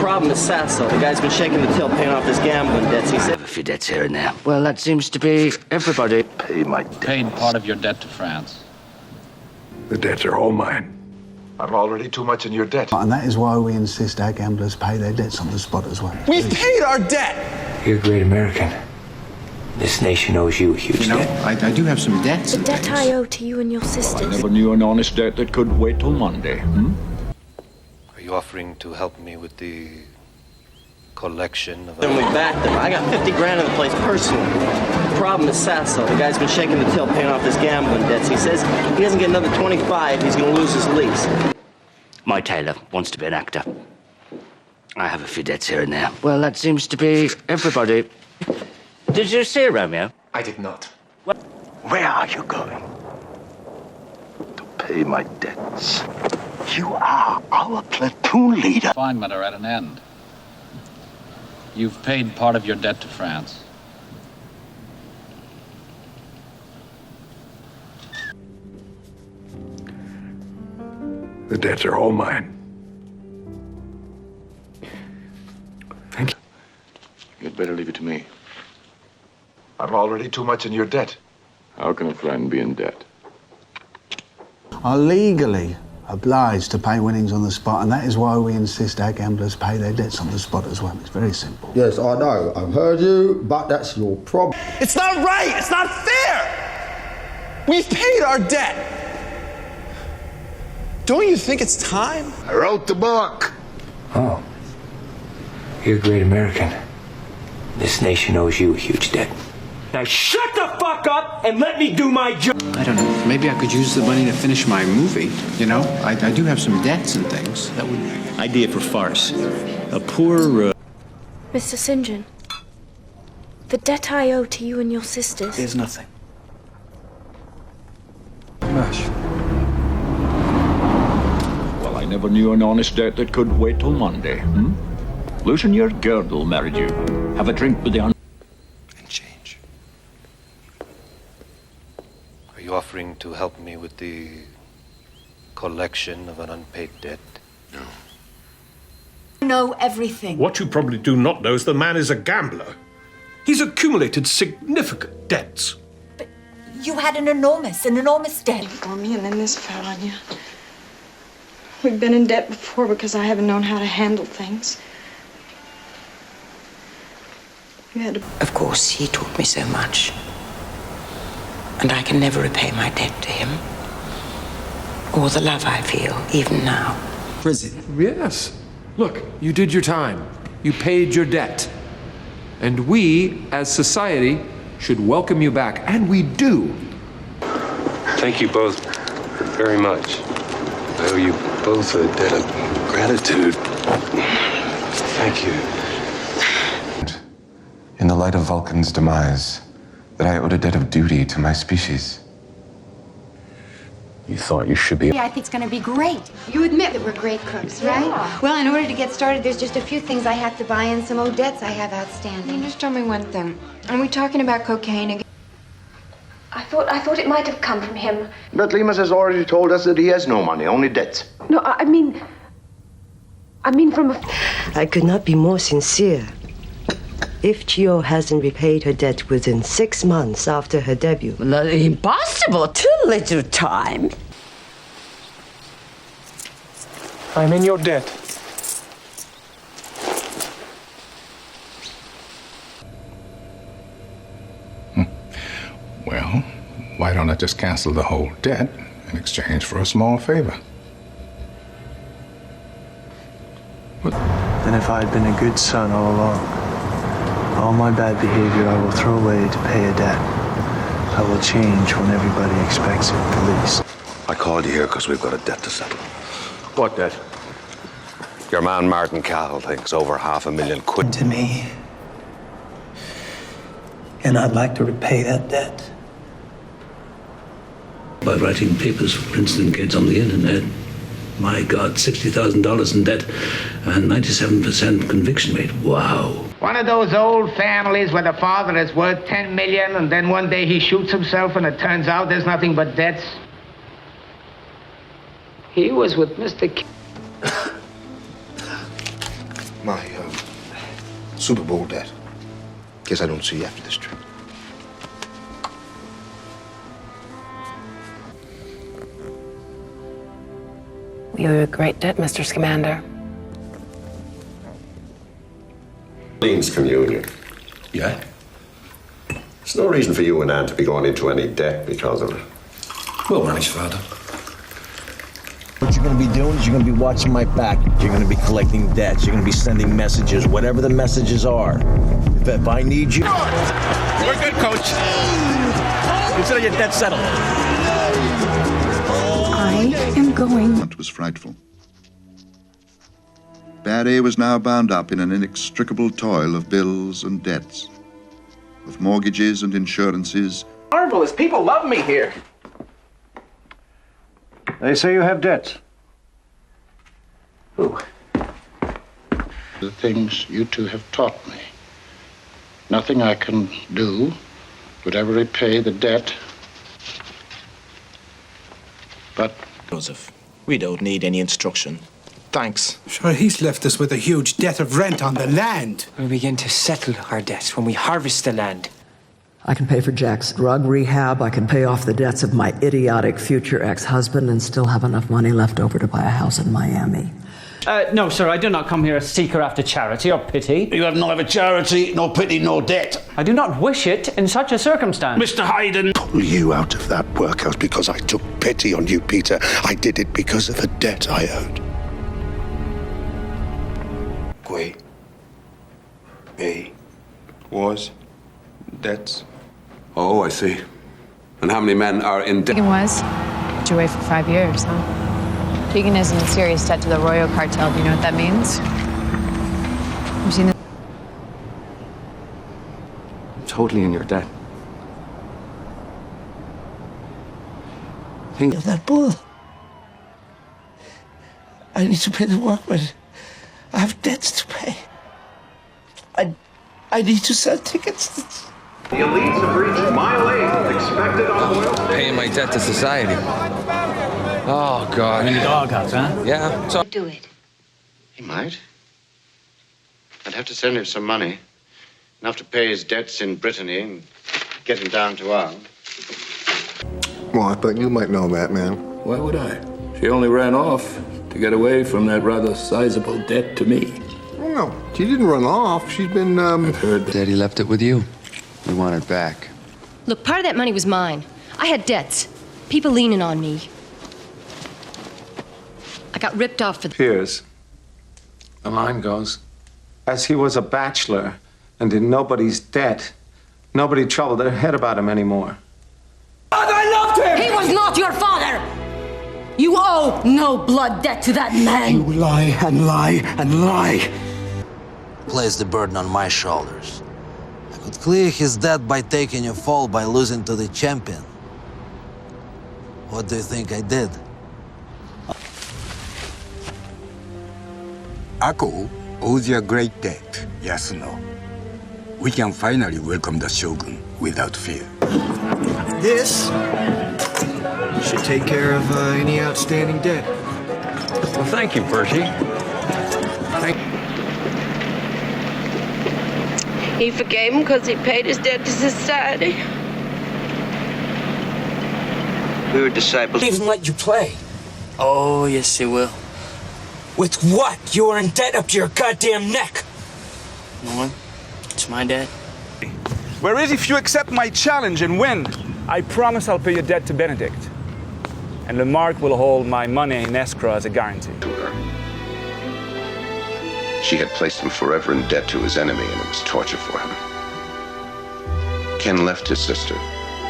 problem is Sasso. The guy's been shaking the till paying off his gambling debts. He said, I have a few debts here and there. Well, that seems to be everybody. Pay my debt. Paid part of your debt to France. The debts are all mine. I'm already too much in your debt. And that is why we insist our gamblers pay their debts on the spot as well. We've paid our debt! You're a great American. This nation owes you a huge debt. I do have some debts. The debt I owe to you and your sisters. I never knew an honest debt that couldn't wait till Monday. Are you offering to help me with the collection of... then we backed him. I got 50 grand in the place personally. The problem is Sasso. The guy's been shaking the till paying off his gambling debts. He says he doesn't get another 25, he's going to lose his lease. My tailor wants to be an actor. I have a few debts here and there. Well, that seems to be everybody. Did you see Romeo? I did not. Where are you going? To pay my debts. You are our platoon leader. Confinement are at an end. You've paid part of your debt to France. The debts are all mine. Thank you. You'd better leave it to me. I'm already too much in your debt. How can a friend be in debt? Are legally obliged to pay winnings on the spot, and that is why we insist our gamblers pay their debts on the spot as well. It's very simple. Yes, I know. I've heard you, but that's your problem. It's not right! It's not fair! We've paid our debt! Don't you think it's time? I wrote the book. Oh. You're a great American. This nation owes you a huge debt. Now shut the fuck up and let me do my job. I don't know. Maybe I could use the money to finish my movie. You know, I do have some debts and things. That would... Idea for farce. A poor, Mr. St. John, the debt I owe to you and your sisters. There's nothing. Gosh. Well, I never knew an honest debt that couldn't wait till Monday. Loosen your girdle, married you. Have a drink with the and change. Are you offering to help me with the collection of an unpaid debt? No. I know everything. What you probably do not know is the man is a gambler. He's accumulated significant debts. But you had an enormous debt. For me, and then this fell on you. We've been in debt before because I haven't known how to handle things. You had to... Of course, he taught me so much. And I can never repay my debt to him. Or the love I feel, even now. Prison. Yes. Look, you did your time. You paid your debt. And we, as society, should welcome you back. And we do. Thank you both very much. I owe you both a debt of gratitude. Thank you. In the light of Vulcan's demise, that I owed a debt of duty to my species. You thought you should be... Yeah, I think it's gonna be great. You admit that we're great cooks, right? Yeah. Well, in order to get started, there's just a few things I have to buy and some old debts I have outstanding. Just tell me one thing. Are we talking about cocaine again? I thought it might have come from him. But Lemus has already told us that he has no money, only debts. No, I mean from a... I could not be more sincere. If Chio hasn't repaid her debt within 6 months after her debut... Impossible! Too little time. I'm in your debt. Well, why don't I just cancel the whole debt in exchange for a small favor? Then if I had been a good son all along, all my bad behavior I will throw away to pay a debt. I will change when everybody expects it, the least. I called you here because we've got a debt to settle. What debt? Your man Martin Cahill thinks over £500,000. To me. And I'd like to repay that debt. By writing papers for Princeton kids on the internet. My God, $60,000 in debt and 97% conviction rate. Wow. One of those old families where the father is worth $10 million and then one day he shoots himself and it turns out there's nothing but debts. He was with Mr. my Super Bowl debt. Guess I don't see you after this trip. We owe you a great debt, Mr. Scamander. Dean's communion. Yeah? There's no reason for you and Anne to be going into any debt because of it. Well managed, Father. What you're gonna be doing is you're gonna be watching my back. You're gonna be collecting debts. You're gonna be sending messages, whatever the messages are. If I need you... We're good, Coach. Consider your debt settled. I am going. It was frightful. Barry was now bound up in an inextricable toil of bills and debts, of mortgages and insurances. Marvelous. People love me here. They say you have debts. Who? The things you two have taught me. Nothing I can do would ever repay the debt. But... Joseph, we don't need any instruction. Thanks. Sure, he's left us with a huge debt of rent on the land. We'll begin to settle our debts when we harvest the land. I can pay for Jack's drug rehab. I can pay off the debts of my idiotic future ex-husband and still have enough money left over to buy a house in Miami. No, sir, I do not come here a seeker after charity or pity. You have neither charity, nor pity, nor debt. I do not wish it in such a circumstance. Mr. Hayden! Pull you out of that workhouse because I took pity on you, Peter. I did it because of the debt I owed. Was debts. Oh, I see. And how many men are in debt? Keegan was. Put you away for 5 years, huh? Keegan is in serious debt to the Royal Cartel. Do you know what that means? You've seen the... I'm totally in your debt. Think of that bull. I need to pay the workmen. I have debts to pay. I need to sell tickets. The elites have reached mile 8 expected on oil. Paying my debt to society. Oh, God. In the doghouse, huh? Yeah. So Do it. He might. I'd have to send him some money. Enough to pay his debts in Brittany and get him down to Arles. Well, I thought you might know that, man. Why would I? She only ran off to get away from that rather sizable debt to me. Oh, no, she didn't run off. She's been, I've heard Daddy left it with you. We want it back. Look, part of that money was mine. I had debts. People leaning on me. I got ripped off for... Piers, the line goes, as he was a bachelor and in nobody's debt, nobody troubled their head about him anymore. I loved him! He was not your father! You owe no blood debt to that man! You lie and lie and lie. Place the burden on my shoulders. I could clear his debt by taking a fall by losing to the champion. What do you think I did? Ako owes you a great debt, yes or no? We can finally welcome the Shogun without fear. This should take care of any outstanding debt. Well, thank you, Percy. He forgave him because he paid his debt to society. We were disciples. He even let you play. Oh, yes, he will. With what? You were in debt up to your goddamn neck. No one. It's my debt. Whereas if you accept my challenge and win, I promise I'll pay your debt to Benedict. And Lamarck will hold my money in escrow as a guarantee. To her. She had placed him forever in debt to his enemy, and it was torture for him. Ken left his sister,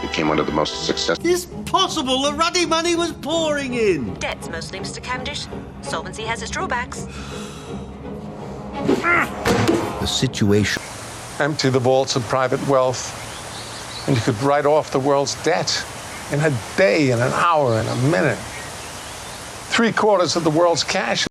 became one of the most successful... It's possible the ruddy money was pouring in. Debts mostly, Mr. Cavendish. Solvency has its drawbacks. The situation. Empty the vaults of private wealth, and you could write off the world's debt in a day, in an hour, in a minute. 3/4 of the world's cash.